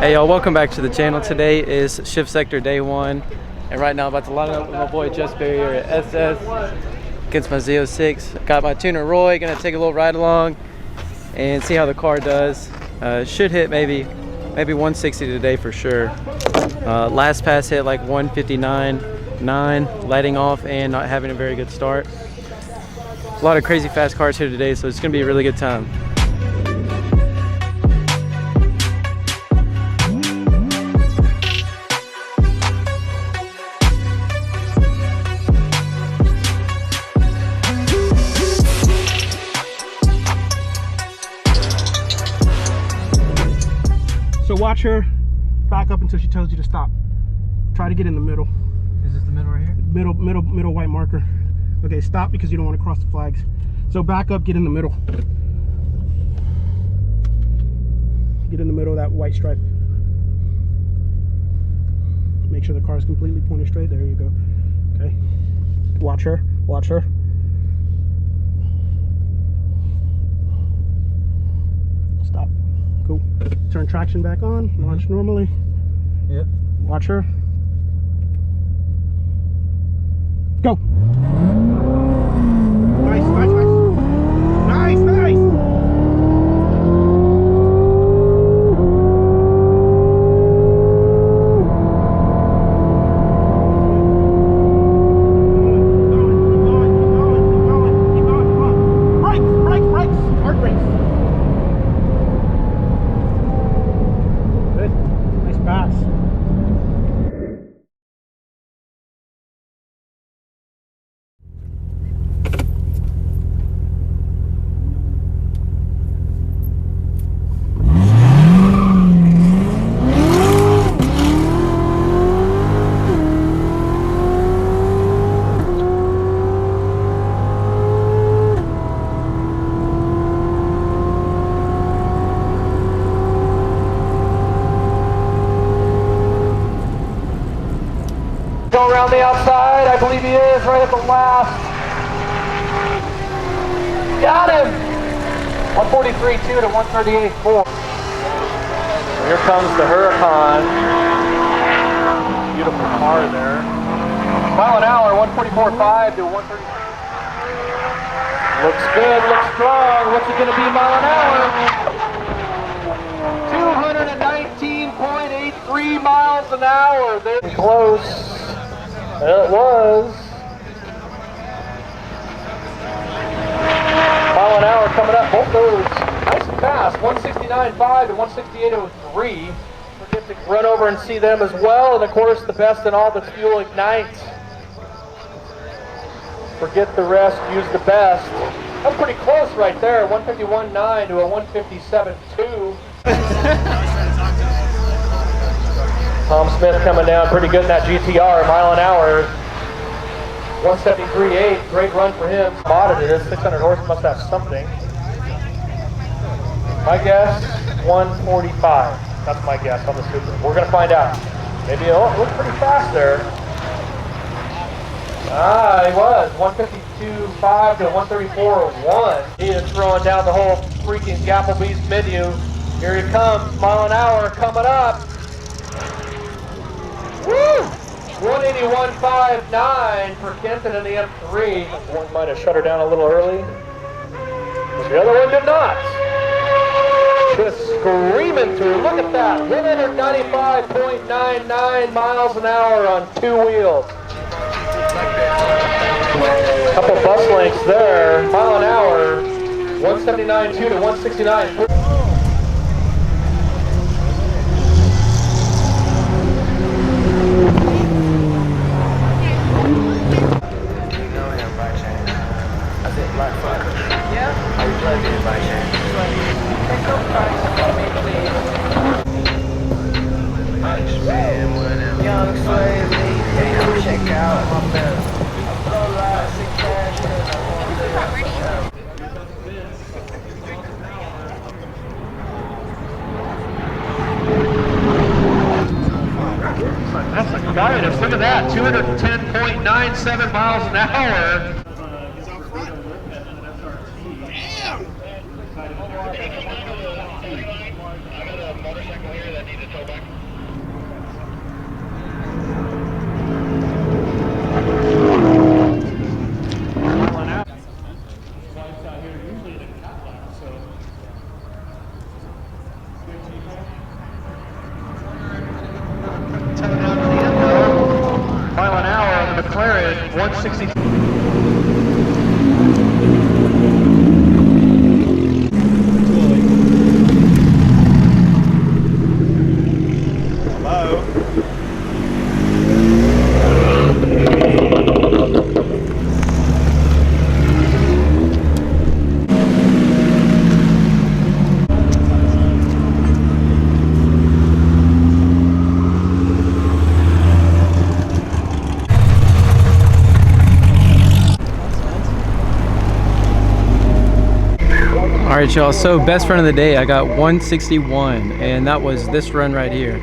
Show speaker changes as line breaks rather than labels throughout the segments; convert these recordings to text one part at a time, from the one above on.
Hey y'all, welcome back to the channel. Today is shift sector day 1, and right now I'm about to line up with my boy Jess here at SS against my Z06. Got my tuner Roy, gonna take a little ride along and see how the car does. Should hit maybe 160 today for sure. Last pass hit like 159.9, letting off and not having a very good start. A lot of crazy fast cars here today, so it's gonna be a really good time.
So watch her back up until she tells you to stop. Try to get in the middle.
Is this the middle right here?
Middle white marker. Okay, stop because you don't want to cross the flags. So back up, get in the middle. Get in the middle of that white stripe. Make sure the car is completely pointed straight. There you go. Okay. Watch her. Watch her. Stop. Cool. Turn traction back on. Launch normally.
Yep.
Watch her. Go. Nice, nice, nice. Nice, nice. Keep going. Come on. Brakes. Hard brakes. Good. Nice pass.
Go around the outside, I believe he is, right at the last. Got him! 143.2 to 138.4. Here comes the Huracan. Beautiful car there. Mile an hour, 144.5 to 130. Looks good, looks strong. What's it going to be mile an hour? 219.83 miles an hour. They're close. It was. Mile an hour coming up. Both those nice and fast. 169.5 to 168.03. Forget to run over and see them as well. And of course, the best in all, the Fuel Ignite. Forget the rest, use the best. That's pretty close right there. 151.9 to a 157.2. Tom Smith coming down pretty good in that GTR, mile an hour. 173.8, great run for him. Spotted it, 600 horse, must have something. My guess, 145. That's my guess on the Super. We're gonna find out. Maybe it looked pretty fast there. Ah, he was, 152.5 to 134.1. He is throwing down the whole freaking Gapplebee's menu. Here he comes, mile an hour coming up. Woo! 181.59 for Kenton in the M3. One might have shut her down a little early, but the other one did not. Just screaming through. Look at that. 195.99 miles an hour on 2 wheels. Couple bus lengths there. Mile an hour. 179.2 to 169. That's a guidance. Look at that, 210.97 miles an hour. Damn! I got a motorcycle here that needs a tow back.
All right, y'all, so best run of the day, I got 161, and that was this run right here.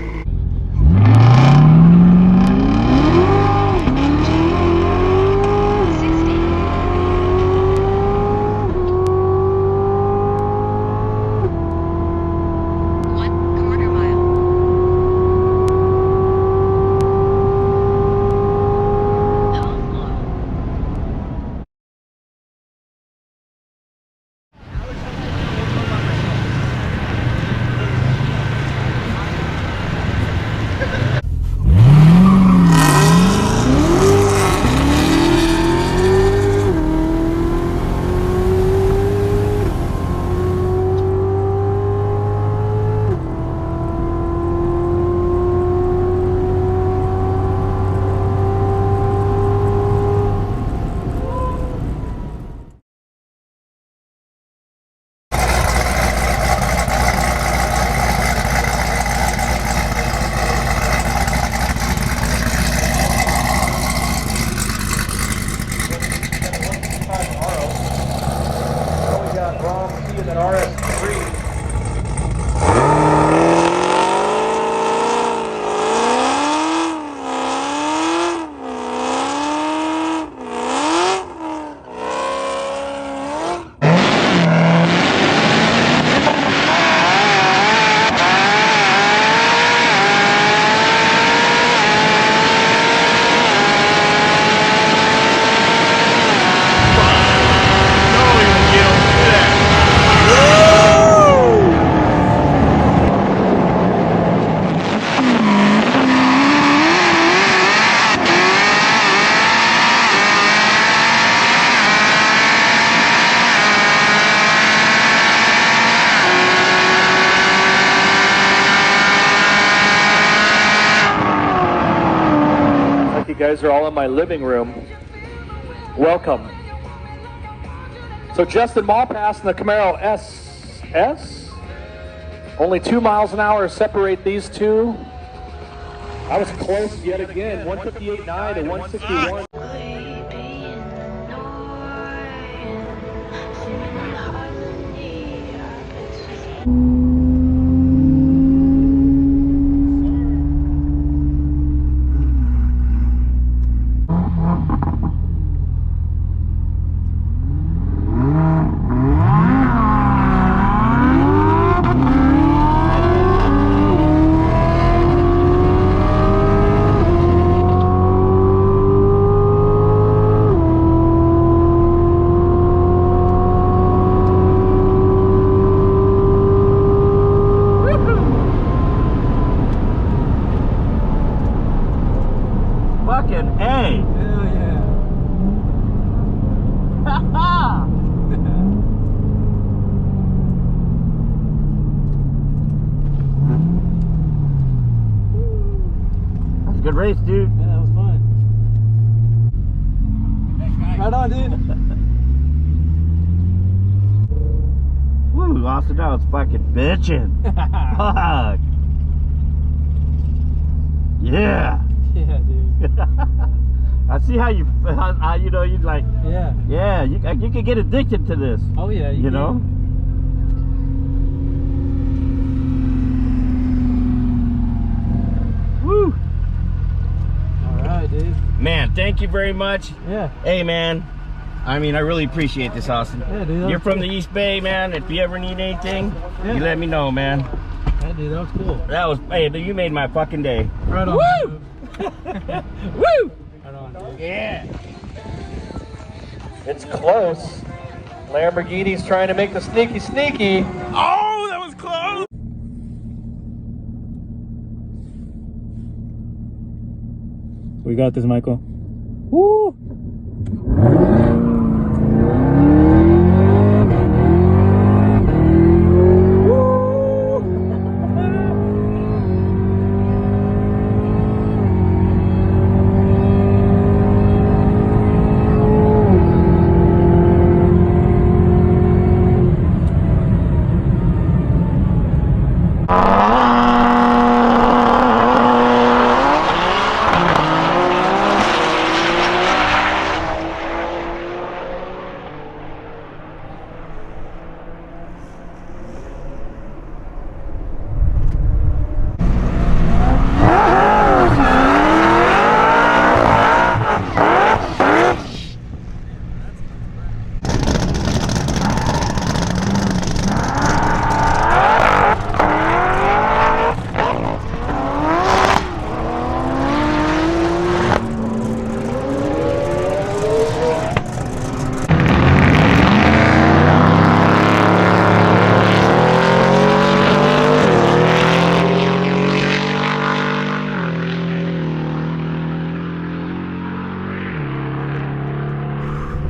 You guys are all in my living room. Welcome. So Justin Malpass in the Camaro SS. Only 2 miles an hour separate these two. I was close yet again. 158.9 to 161.
Fucking A.
Hell yeah.
That's a good race, dude.
Yeah, that was fun. Right on, dude.
Woo, Austin, now it's fucking bitching. Fuck. Yeah.
Yeah, dude.
I see how you know, you like,
Yeah.
you can get addicted to this.
Oh yeah.
You know? Woo.
All right, dude.
Man, thank you very much.
Yeah.
Hey, man. I mean, I really appreciate this, Austin.
Yeah, dude.
You're from the East Bay, man. If you ever need anything,
Yeah.
you let me know, man.
Yeah, dude, that was cool.
That was, hey, you made my fucking day.
Right on.
Woo! Woo!
Right on, dude.
Yeah.
It's close. Lamborghini's trying to make the sneaky.
Oh, that was close.
We got this, Michael. Woo!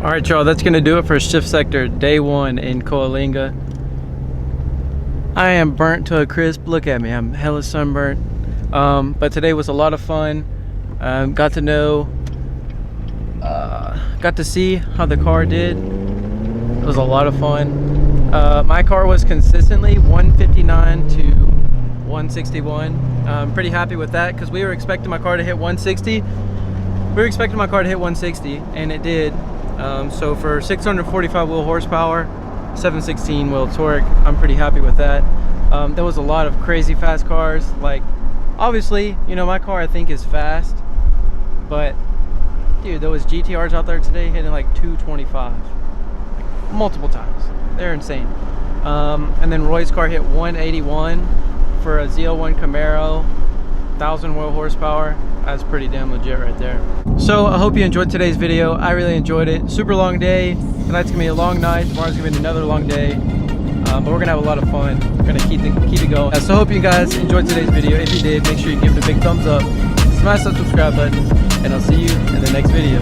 All right, y'all, that's gonna do it for Shift Sector Day 1 in Coalinga. I am burnt to a crisp. Look at me, I'm hella sunburnt. But today was a lot of fun. Got to know, got to see how the car did. It was a lot of fun. My car was consistently 159 to 161. I'm pretty happy with that because we were expecting my car to hit 160. We were expecting my car to hit 160, and it did. So for 645 wheel horsepower, 716 wheel torque, I'm pretty happy with that. There was a lot of crazy fast cars. Like, obviously, you know, my car I think is fast, but dude, there was GTRs out there today hitting like 225, like, multiple times. They're insane. And then Roy's car hit 181 for a ZL1 Camaro, 1,000 wheel horsepower. That's pretty damn legit right there. So I hope you enjoyed today's video. I really enjoyed it. Super long day. Tonight's gonna be a long night. Tomorrow's gonna be another long day. But we're gonna have a lot of fun. We're gonna keep it going. So I hope you guys enjoyed today's video. If you did, make sure you give it a big thumbs up, smash that subscribe button, and I'll see you in the next video.